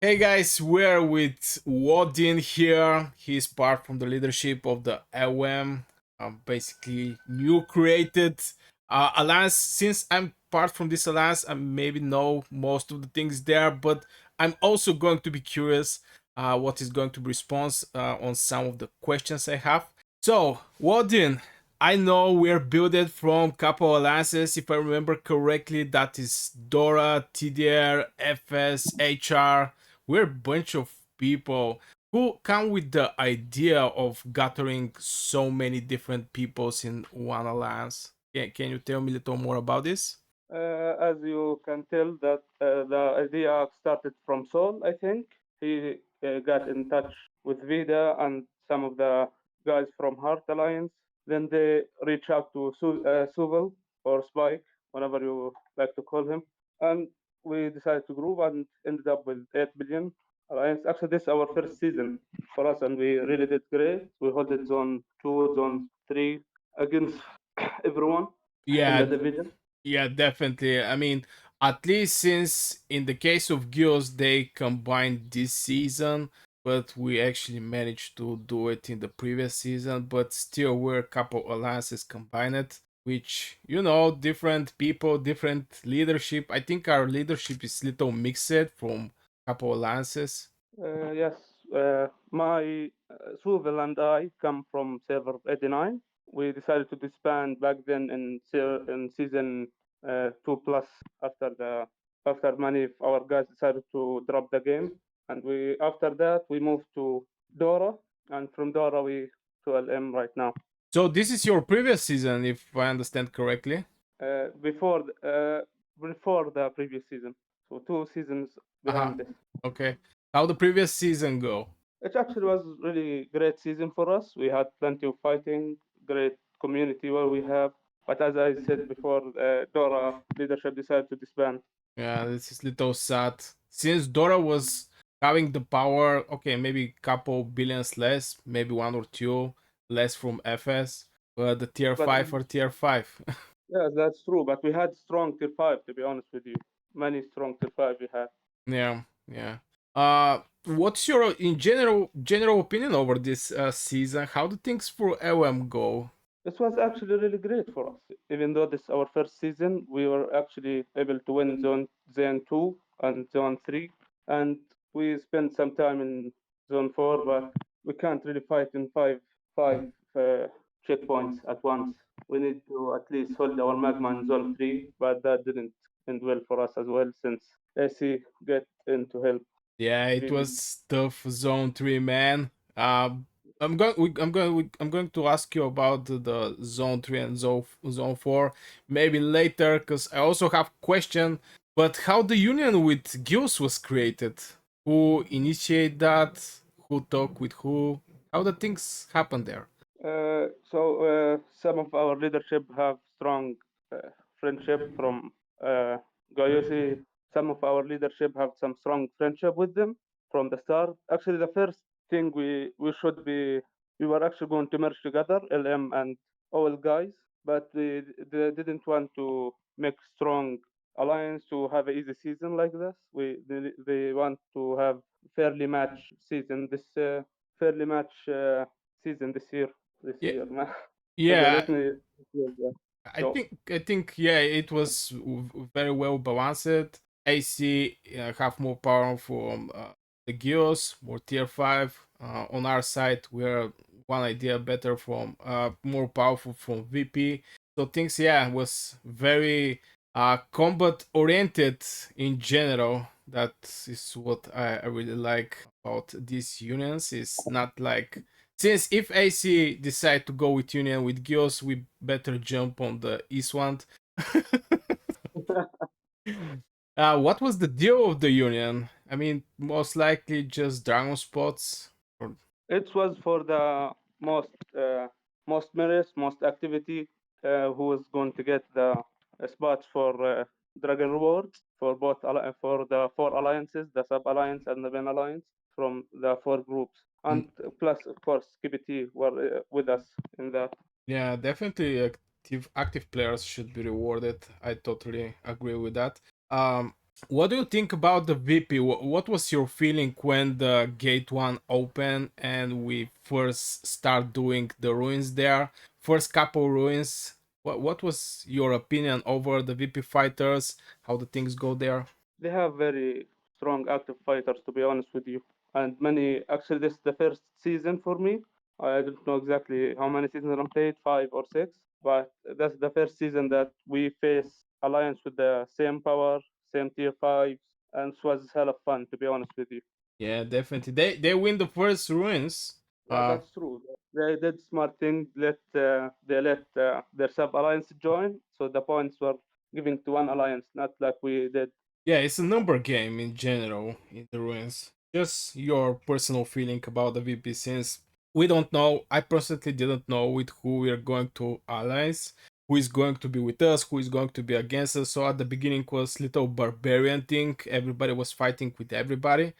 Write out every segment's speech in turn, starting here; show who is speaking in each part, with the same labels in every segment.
Speaker 1: Hey guys, we're with Wodin here. He's part from the leadership of the LM, basically new created alliance. Since I'm part from this alliance, I maybe know most of the things there, but I'm also going to be curious what is going to be response on some of the questions I have. So, Wodin, I know we're built from couple alliances. If I remember correctly, that is Dora, TDR, FS, HR. We're a bunch of people who come with the idea of gathering so many different peoples in one alliance. Can you tell me a little more about this?
Speaker 2: As you can tell, that the idea started from Sol. I think he got in touch with Vida and some of the guys from Heart Alliance. Then they reach out to Suvel or Spike, whatever you like to call him, and we decided to group and ended up with 8 billion alliance. Actually, this is our first season for us, and we really did great. We held it zone 2, zone 3 against everyone in the
Speaker 1: Yeah,
Speaker 2: division.
Speaker 1: yeah, definitely. I mean, at least since in the case of Guilds, they combined this season, but we actually managed to do it in the previous season. But still, we're a couple alliances combined, which different people, different leadership. I think our leadership is little mixed from couple alliances.
Speaker 2: Yes, my Suvel and I come from server 89. We decided to disband back then in season 2 plus after the after many of our guys decided to drop the game, and we after that we moved to Dora, and from Dora we to LM right now.
Speaker 1: So this is your previous season, if I understand correctly.
Speaker 2: Before the previous season, so 2 seasons
Speaker 1: Uh huh.
Speaker 2: behind this.
Speaker 1: Okay. How the previous season go?
Speaker 2: It actually was really great season for us. We had plenty of fighting, great community where we have. But as I said before, Dora leadership decided to disband.
Speaker 1: Yeah, this is little sad. Since Dora was having the power, okay, maybe couple billions less, maybe one or two less from FS, but the tier
Speaker 2: But
Speaker 1: 5 or tier 5.
Speaker 2: yeah, that's true. But we had strong tier 5, to be honest with you. Many strong tier 5 we had.
Speaker 1: Yeah, yeah. What's your in general opinion over this season? How do things for LM go?
Speaker 2: This was actually really great for us. Even though this is our first season, we were actually able to win zone 2 and zone 3. And we spent some time in zone 4, but we can't really fight in five uh, checkpoints at once. We need to at least hold our magma in zone 3, but that didn't end well for us as well since AC get in to help
Speaker 1: Yeah, it
Speaker 2: really.
Speaker 1: was tough zone 3, man. I'm going to ask you about the zone 3 and zone 4 maybe later, because I also have question. But how the union with Gius was created? Who initiate that? Who talk with who? How the things happen there?
Speaker 2: Some of our leadership have strong uh, friendship from Gayosi. Some of our leadership have some strong friendship with them from the start. Actually, the first thing we were actually going to merge together, LM and all guys, but they didn't want to make strong alliance to have an easy season like this. They want to have fairly match season fairly match season this
Speaker 1: Yeah,
Speaker 2: year, man.
Speaker 1: yeah.
Speaker 2: Let me go.
Speaker 1: I think yeah, it was very well balanced. AC have more power from the Geos, more tier 5. On our side, we're one idea better from more powerful from VP. So things yeah was very combat oriented in general. That is what I really like about these unions. It's not like since if AC decide to go with Union with Gios, we better jump on the East one. What was the deal of the Union? I mean, most likely just Dragon spots. Or...
Speaker 2: It was for the most merits, most activity. Who is going to get the spots for Dragon Rewards for for the 4 alliances, the Sub Alliance and the Ben Alliance from the 4 groups, and plus of course KBT were with us in that.
Speaker 1: Yeah, definitely active players should be rewarded. I totally agree with that. Um, What do you think about the VP? What was your feeling when the gate one opened and we first start doing the ruins there? First couple ruins. What was your opinion over the VP fighters? How the things go there?
Speaker 2: They have very strong active fighters, to be honest with you. And many, actually, this is the first season for me. I don't know exactly how many seasons I played, 5 or 6, but that's the first season that we face alliance with the same power, same tier fives, and it was hell of fun, to be honest with you.
Speaker 1: Yeah, definitely. They win the first ruins.
Speaker 2: Yeah,
Speaker 1: Uh,
Speaker 2: that's true. They did smart thing. They let their sub alliance join, so the points were given to one alliance, not like we did.
Speaker 1: yeah, it's a number game in general in the ruins. Just your personal feeling about the VP since we don't know. I personally didn't know with who we are going to allies, who is going to be with us, who is going to be against us. So at the beginning was little barbarian thing. Everybody was fighting with everybody.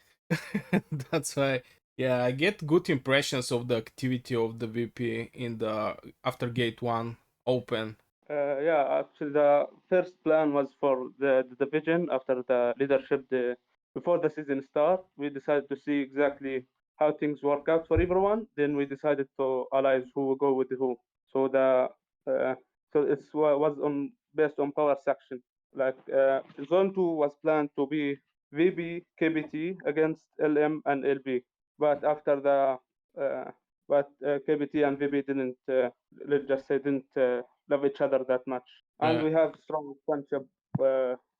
Speaker 1: That's why, yeah, I get good impressions of the activity of the VP in the after gate one open.
Speaker 2: Yeah, actually, the first plan was for the division after the leadership. Before the season start, we decided to see exactly how things work out for everyone. Then we decided to allies who will go with who. So uh, was on based on power section. Like zone two was planned to be VB KBT against LM and LB, but after the uh, KBT and VB didn't let's just say didn't love each other that much. And
Speaker 1: Yeah.
Speaker 2: we have strong friendship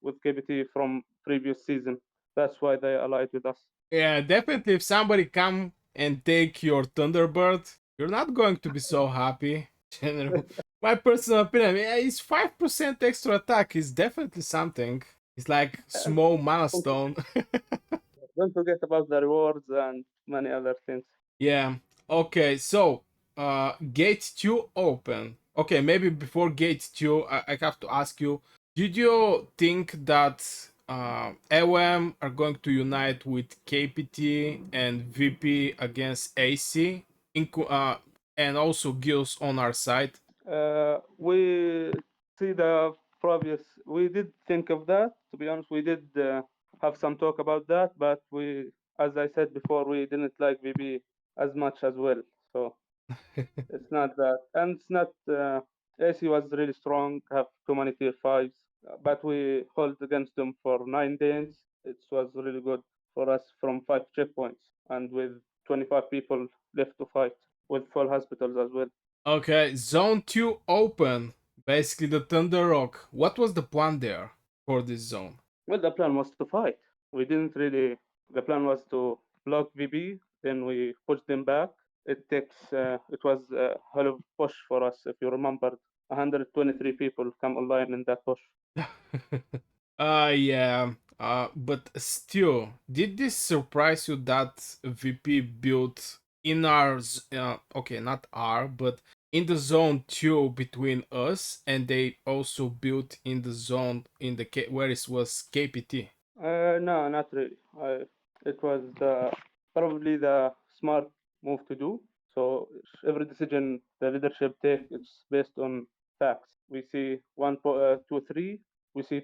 Speaker 2: with KBT from previous season. That's why they allied with us.
Speaker 1: Yeah, definitely. If somebody come and take your Thunderbird, you're not going to be so happy. General, my personal opinion, yeah, it's 5% extra attack is definitely something. It's like
Speaker 2: And
Speaker 1: small milestone.
Speaker 2: don't forget about the rewards and many other things.
Speaker 1: Yeah. Okay. So, gate two open. Okay, maybe before gate two, I have to ask you: did you think that AWM are going to unite with KPT and VP against AC, and also Gills on our side?
Speaker 2: We see the previous. We did think of that. To be honest, we did have some talk about that, but as I said before, we didn't like VB as much as well. So it's not that, and it's not. AC was really strong, have too many tier fives, but we hold against them for 9 days. It was really good for us from 5 checkpoints, and with 25 people left to fight, with full hospitals as well.
Speaker 1: Okay, zone two open. Basically, the Thunder Rock. What was the plan there for this zone?
Speaker 2: Well, the plan was to fight. We didn't really. The plan was to block VB, then we pushed them back. It was a hell of a push for us. If you remember, 123 people come online in that push.
Speaker 1: Yeah. But still, did this surprise you that VP built in okay, not R, but in the zone two between us, and they also built in the zone in the where it was KPT.
Speaker 2: No, not really. It was probably the smart move to do. So every decision the leadership take, it's based on facts. We see 1, 2, 3. We see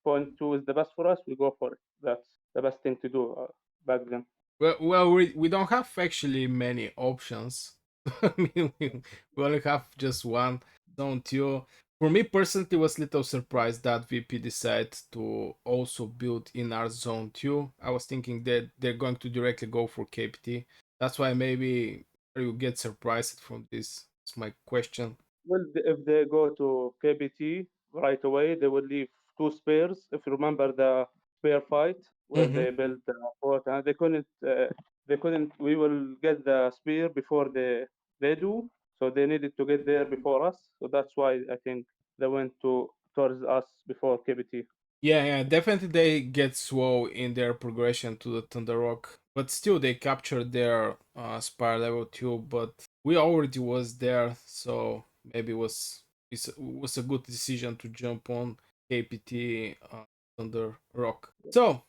Speaker 2: point two is the best for us. We go for it. That's the best thing to do back then.
Speaker 1: We don't have actually many options. I mean, we only have just one, don't you? For me personally, it was little surprised that VP decided to also build in our zone 2. I was thinking that they're going to directly go for KPT. That's why maybe you get surprised from this. It's my question.
Speaker 2: Well, if they go to KBT right away, they will leave two spares. If you remember the spare fight where
Speaker 1: Mm-hmm.
Speaker 2: they built the fort, and they couldn't. They couldn't. We will get the spear before they do. So they needed to get there before us. So that's why I think they went towards us before KBT.
Speaker 1: Yeah, definitely they get slow in their progression to the Thunder Rock, but still they captured their Spire level 2, but we already was there, so maybe it was a good decision to jump on KPT Thunder Rock. So,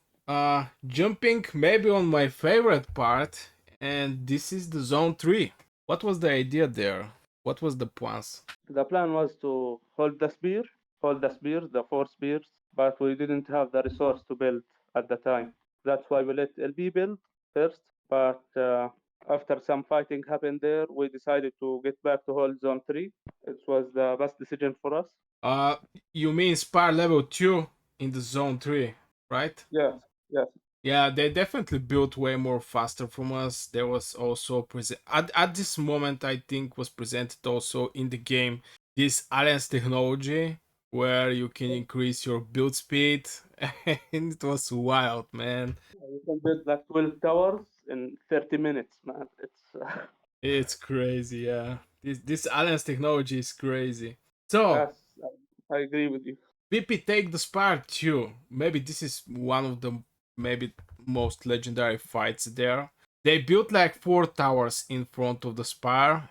Speaker 1: jumping maybe on my favorite part, and this is the Zone 3. What was the idea there? What was the plans?
Speaker 2: The plan was to hold the spear, the 4 spears, but we didn't have the resource to build at the time. That's why we let LB build first. But after some fighting happened there, we decided to get back to hold zone 3. It was the best decision for us.
Speaker 1: Uh, you mean Spire level 2 in the zone 3, right?
Speaker 2: Yes, yes.
Speaker 1: Yeah, they definitely built way more faster from us. There was also present at this moment, I think was presented also in the game this alliance technology where you can increase your build speed, and it was wild, man.
Speaker 2: You can build like 12 towers in 30 minutes, man. It's
Speaker 1: It's crazy, yeah. This alliance technology is crazy. So
Speaker 2: yes, I agree with you.
Speaker 1: VP take the Spire too. Maybe this is one of the maybe most legendary fights there. They built like 4 towers in front of the Spire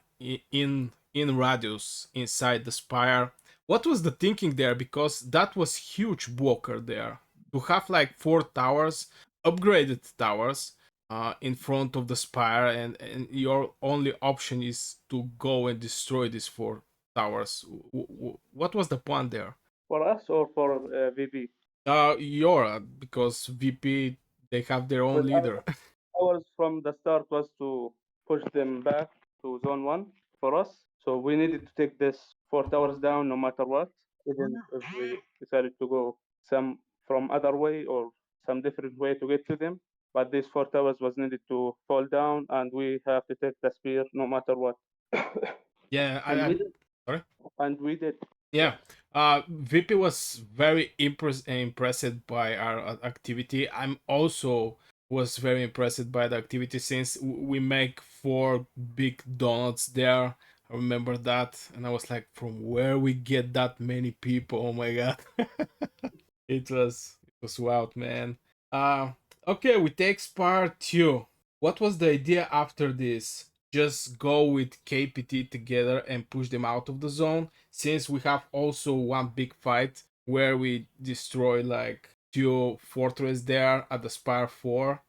Speaker 1: in radius inside the Spire. What was the thinking there? Because that was huge blocker there. To have like 4 towers, upgraded towers, in front of the Spire, and your only option is to go and destroy these 4 towers. What was the plan there?
Speaker 2: For us or for VB?
Speaker 1: Yora, because VP they have their own
Speaker 2: Well,
Speaker 1: leader.
Speaker 2: ours from the start was to push them back to zone 1 for us. So we needed to take this 4 towers down no matter what, even if we decided to go some from other way or some different way to get to them. But these 4 towers was needed to fall down, and we have to take the spear no matter what.
Speaker 1: Yeah,
Speaker 2: And we did.
Speaker 1: sorry.
Speaker 2: And we did.
Speaker 1: Yeah,
Speaker 2: Yes.
Speaker 1: VP was very impressed by our activity. I'm also was very impressed by the activity since we make 4 big donuts there. I remember that, and I was like, from where we get that many people? Oh my god. It was wild, man. Uh okay, we take part 2. What was the idea after this? Just go with KPT together and push them out of the zone, since we have also one big fight where we destroy like 2 fortress there at the Spire 4.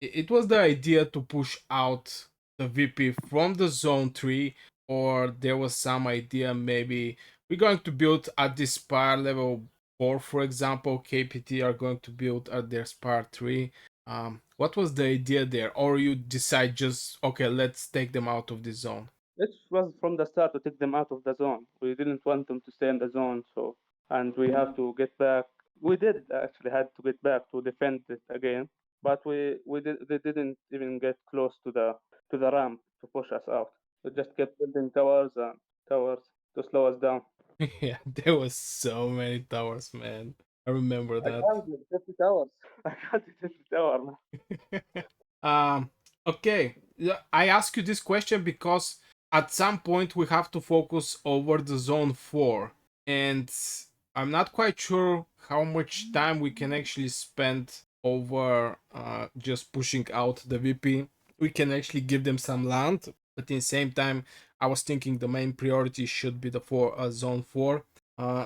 Speaker 1: It was the idea to push out the VP from the zone 3, or there was some idea maybe we're going to build at this Spire level 4, for example, KPT are going to build at their Spire 3. What was the idea there? Or you decide just, okay, let's take them out of this zone?
Speaker 2: It was from the start to take them out of the zone. We didn't want them to stay in the zone, so and we have to get back. We did actually had to get back to defend it again, but we did they didn't even get close to the ramp to push us out. We just kept building towers and towers to slow us down.
Speaker 1: Yeah, there was so many towers, man. I remember
Speaker 2: I
Speaker 1: that.
Speaker 2: counted 50 towers. I counted 50 towers.
Speaker 1: um, okay, yeah, I ask you this question because at some point we have to focus over the zone 4, and I'm not quite sure how much time we can actually spend over just pushing out the VP. We can actually give them some land, but in the same time, I was thinking the main priority should be the zone 4.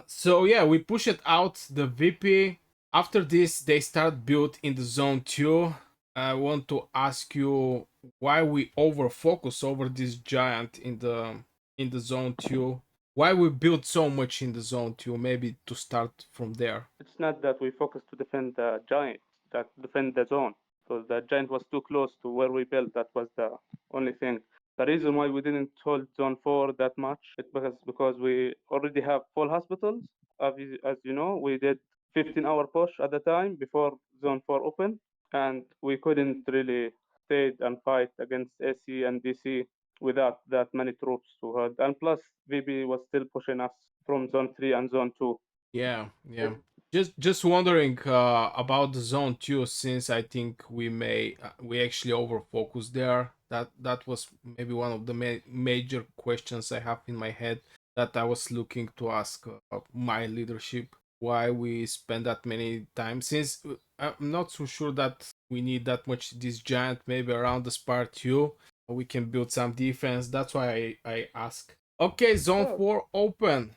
Speaker 1: So yeah, we push it out the VP. After this, they start build in the zone 2. I want to ask you why we over focus over this giant in the zone 2. Why we build so much in the zone 2? Maybe to start from there.
Speaker 2: It's not that we focused to defend the giant, that defend the zone. So the giant was too close to where we built. That was the only thing. The reason why we didn't hold zone 4 that much is because we already have full hospitals. As you know, we did 15-hour push at the time before zone 4 opened, and we couldn't really stay and fight against AC and DC without that many troops to hold. And plus, VB was still pushing us from zone 3 and zone 2.
Speaker 1: Yeah, yeah. Just wondering about the zone 2, since I think we actually over focus there. That was maybe one of the major questions I have in my head that I was looking to ask my leadership. Why we spend that many times? Since I'm not so sure that we need that much this giant. Maybe around the Spar 2 we can build some defense. That's why I ask. Okay, zone
Speaker 2: Oh,
Speaker 1: 4 open.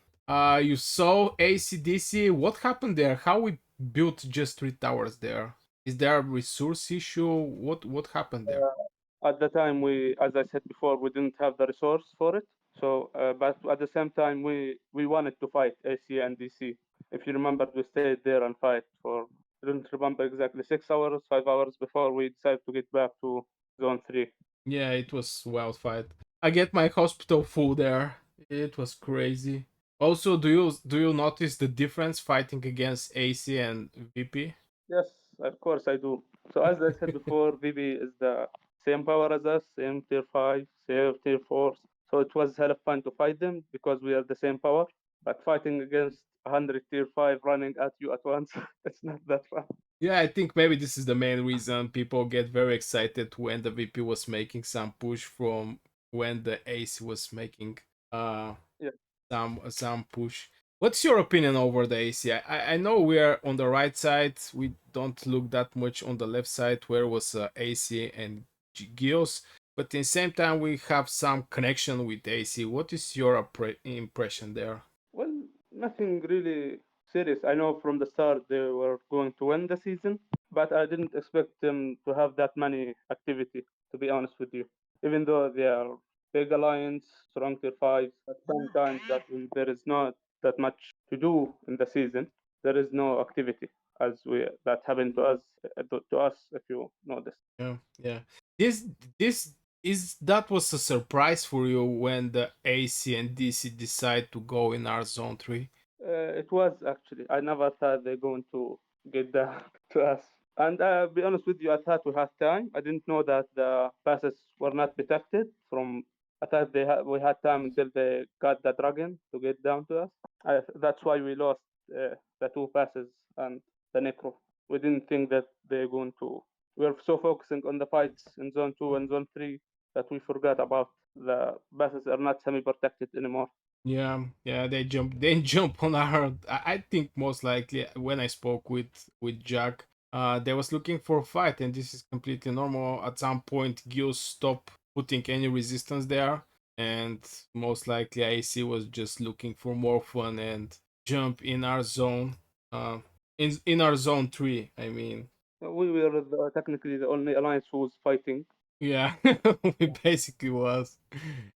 Speaker 1: You saw ACDC. What happened there? How we built just 3 towers there? Is there a resource issue? What happened there?
Speaker 2: at the time, as I said before, we didn't have the resource for it. So, but at the same time, we wanted to fight AC and DC. If you remember, we stayed there and fight for, I don't remember exactly, 6 hours, 5 hours before we decided to get back to zone 3.
Speaker 1: Yeah, it was wild fight. I get my hospital full there. It was crazy. Also, do you notice the difference fighting against AC and VP?
Speaker 2: Yes, of course I do. So as I said before, VB is the same power as us, same tier 5, same tier 4. So it was hell of fun to fight them because we are the same power. But fighting against 100 tier 5 running at you at once, it's not that fun.
Speaker 1: Yeah, I think maybe this is the main reason people get very excited when the VP was making some push from when the AC was making uh
Speaker 2: Yeah.
Speaker 1: some push. What's your opinion over the AC? I know we are on the right side. We don't look that much on the left side where was AC and Gios, but in the same time we have some connection with AC. What is your impression there?
Speaker 2: Well, nothing really serious. I know from the start they were going to win the season, but I didn't expect them to have that many activity, to be honest with you. Even though they are big alliance, strong tier fives, at sometimes that when there is not that much to do in the season, there is no activity as we that happened to us if you know this.
Speaker 1: Yeah, yeah. This this is that was a surprise for you when the AC and DC decide to go in our zone 3.
Speaker 2: It was actually. I never thought they're going to get down to us. And be honest with you, I thought we had time. I didn't know that the passes were not protected from. I thought we had time until they got the dragon to get down to us. That's why we lost the two passes and the necro. We didn't think that they're going to. We were so focusing on the fights in zone 2 and zone 3 that we forgot about the passes are not semi protected anymore.
Speaker 1: Yeah, yeah, they jump on our. I think most likely when I spoke with Jack, they was looking for a fight, and this is completely normal. At some point, Gil stopped putting any resistance there, and most likely AC was just looking for more fun and jump in our zone. Uh, in our zone 3, I mean.
Speaker 2: We were technically the only alliance who was fighting.
Speaker 1: Yeah, we basically was.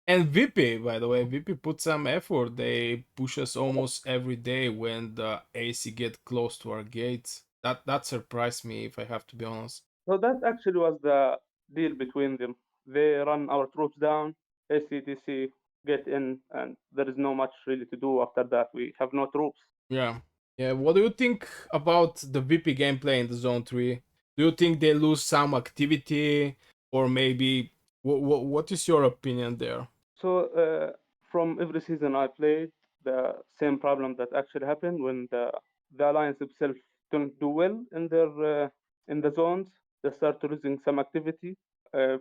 Speaker 1: And VP, by the way, VP put some effort. They push us almost every day when the AC get close to our gates. That surprised me, if I have to be honest.
Speaker 2: So that actually was the deal between them. They run our troops down, ACDC get in, and there is no much really to do after that. We have no troops.
Speaker 1: Yeah, yeah. What do you think about the VP gameplay in the Zone 3? Do you think they lose some activity, or maybe what is your opinion there?
Speaker 2: So from every season I played, the same problem that actually happened when the alliance itself don't do well in the zones. They start losing some activity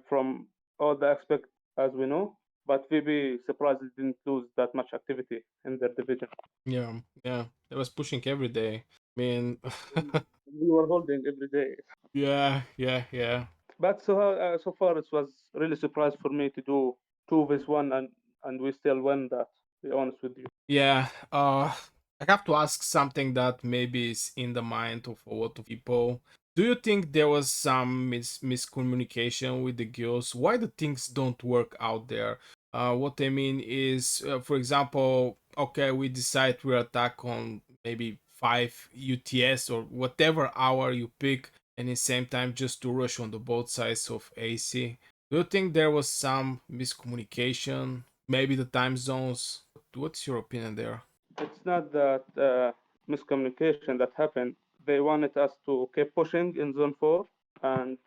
Speaker 2: from all the aspects as we know. But VB surprisingly didn't lose that much activity in their division.
Speaker 1: Yeah, yeah. They was pushing every day. I mean,
Speaker 2: We were holding every day.
Speaker 1: yeah, yeah, yeah.
Speaker 2: But so far it was really surprise for me to do 2 vs 1 and we still won that. To be honest with you.
Speaker 1: Yeah, I have to ask something that maybe is in the mind of a lot of people. Do you think there was some miscommunication with the guilds? Why the things don't work out there? What I mean is, for example, okay, we decide we attack on maybe 5 UTS or whatever hour you pick, and in the same time just to rush on the both sides of AC. Do you think there was some miscommunication? Maybe the time zones. What's your opinion there?
Speaker 2: It's not that miscommunication that happened. They wanted us to keep pushing in zone 4, and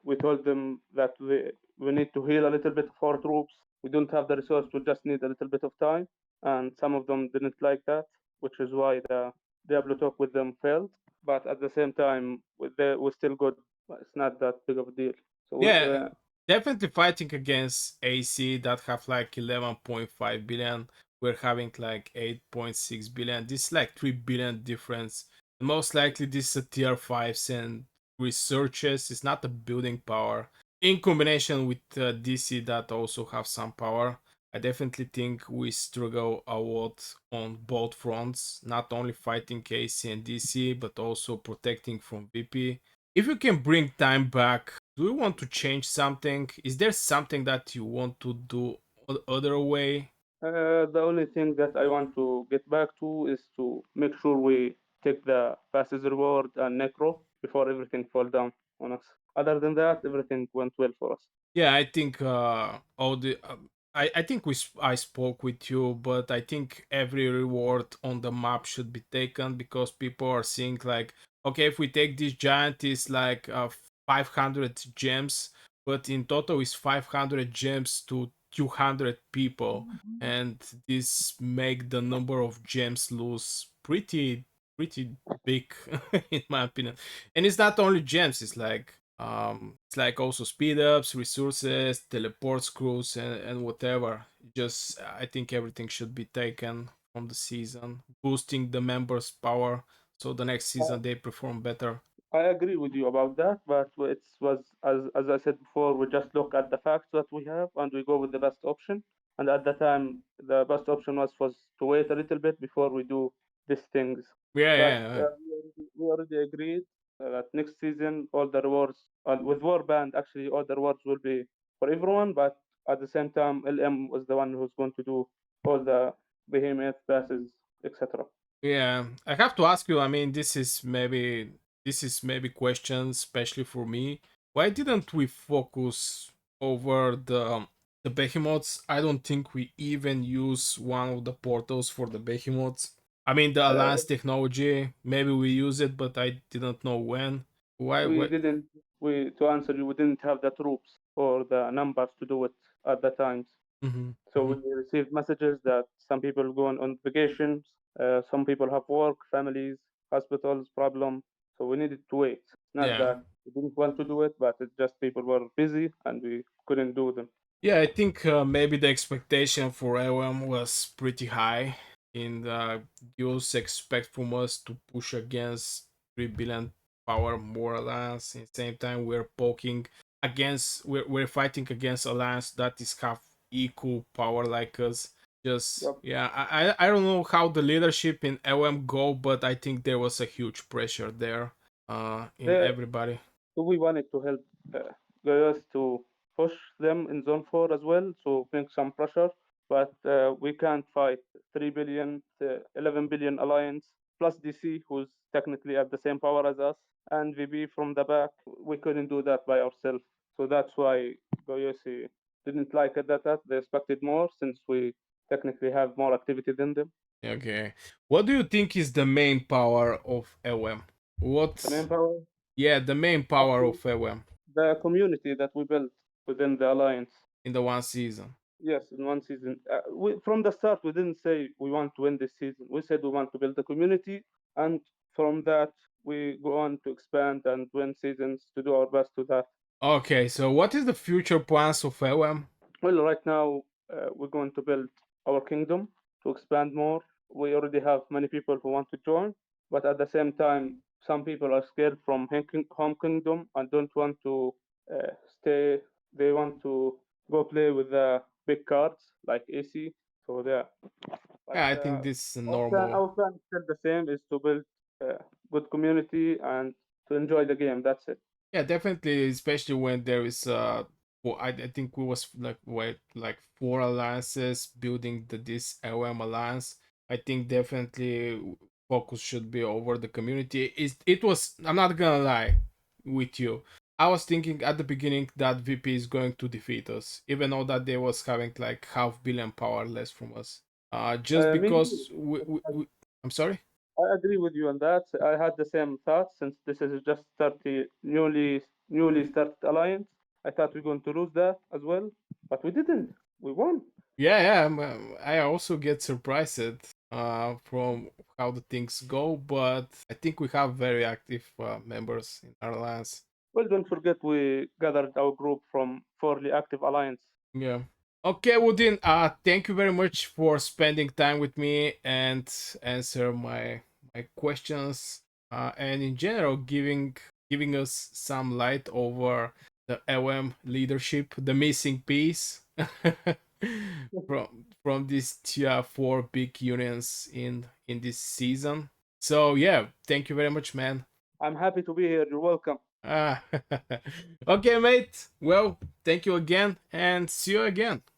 Speaker 2: we told them that we need to heal a little bit for troops. We don't have the resource, we just need a little bit of time. And some of them didn't like that, which is why the Diablo talk with them failed. But at the same time, we're still good. It's not that big of a deal. So
Speaker 1: Yeah, definitely fighting against AC that have like 11.5 billion. We're having like 8.6 billion. This is like 3 billion difference. Most likely this is a tier 5s and researches. It's not a building power. In combination with DC that also have some power. I definitely think we struggle a lot on both fronts, not only fighting AC and DC, but also protecting from VP. If you can bring time back, do you want to change something? Is there something that you want to do other way?
Speaker 2: The only thing that I want to get back to is to make sure we take the fastest reward and necro before everything fall down on us. Other than that, everything went well for us.
Speaker 1: Yeah, I think all the I think I spoke with you, but I think every reward on the map should be taken because people are seeing like, okay, if we take this giant is like 500 gems, but in total is 500 gems to 200 people, and this make the number of gems lose pretty big in my opinion. And it's not only gems; it's like also speed ups, resources, teleport screws, and whatever. Just I think everything should be taken from the season, boosting the members' power so the next season they perform better.
Speaker 2: I agree with you about that, but it was as I said before, we just look at the facts that we have and we go with the best option. And at the time, the best option was to wait a little bit before we do these things.
Speaker 1: Yeah,
Speaker 2: But
Speaker 1: yeah, yeah.
Speaker 2: we already agreed that next season all the rewards with Warband actually all the rewards will be for everyone. But at the same time, LM was the one who's going to do all the behemoth passes, etc.
Speaker 1: Yeah, I have to ask you. I mean, this is maybe question, especially for me. Why didn't we focus over the behemoths? I don't think we even use one of the portals for the behemoths. I mean, the
Speaker 2: Uh,
Speaker 1: Alliance technology. Maybe we use it, but I didn't know when. Why?
Speaker 2: we
Speaker 1: Why?
Speaker 2: didn't we to answer you, we didn't have the troops or the numbers to do it at the times.
Speaker 1: Hmm.
Speaker 2: So we received messages that some people going on vacations, some people have work, families, hospitals, problem. So we needed to wait. Not
Speaker 1: Yeah.
Speaker 2: that we didn't want to do it, but it's just people were busy and we couldn't do them.
Speaker 1: Yeah, I think maybe the expectation for LM was pretty high. In Deus expect from us to push against 3 billion power more alliance. In the same time, we're poking against, we're fighting against alliance that is half equal power like us. Just
Speaker 2: Yep.
Speaker 1: yeah, I don't know how the leadership in LM go, but I think there was a huge pressure there in
Speaker 2: They,
Speaker 1: everybody.
Speaker 2: so we wanted to help guys to push them in zone 4 as well, so bring some pressure. But we can't fight 3 billion, 11 billion alliance plus DC, who's technically at the same power as us, and VB from the back. We couldn't do that by ourselves. So that's why Goyosi didn't like it that they expected more since we technically have more activity than them.
Speaker 1: Okay, what do you think is the main power of LM?
Speaker 2: The main
Speaker 1: What?
Speaker 2: power,
Speaker 1: Yeah, the main power
Speaker 2: actually,
Speaker 1: of LM
Speaker 2: the community that we built within the alliance.
Speaker 1: in the one season.
Speaker 2: Yes, in one season. From the start, we didn't say we want to win this season. We said we want to build a community, and from that, we go on to expand and win seasons to do our best to that.
Speaker 1: Okay, so what is the future plans of LM?
Speaker 2: Well, right now, we're going to build our kingdom to expand more. We already have many people who want to join, but at the same time, some people are scared from home kingdom and don't want to stay. They want to go play with the big cards like AC. So yeah. But
Speaker 1: Yeah, I think this is
Speaker 2: our plan,
Speaker 1: normal.
Speaker 2: our plan is still the same: is to build a good community and to enjoy the game. That's it.
Speaker 1: Yeah, definitely, especially when there is well, I think we was like wait like four alliances building this LM alliance. I think definitely focus should be over the community. It was, I'm not gonna lie with you. I was thinking at the beginning that VP is going to defeat us, even though that they was having like half billion power less from us. Just
Speaker 2: Me too.
Speaker 1: because I'm sorry.
Speaker 2: I agree with you on that. I had the same thought since this is just 30 newly started alliance. I thought we are going to lose that as well, but we didn't. We won.
Speaker 1: Yeah, yeah. I also get surprised from how the things go, but I think we have very active members in our alliance.
Speaker 2: Well, don't forget we gathered our group from Forly Active Alliance.
Speaker 1: Yeah. Okay, Woodin. Thank you very much for spending time with me and answer my questions. And in general, giving us some light over the LM leadership, the missing piece from these four big unions in this season. So yeah, thank you very much, man.
Speaker 2: I'm happy to be here. You're welcome.
Speaker 1: Ah, okay, mate. Well, thank you again, and see you again.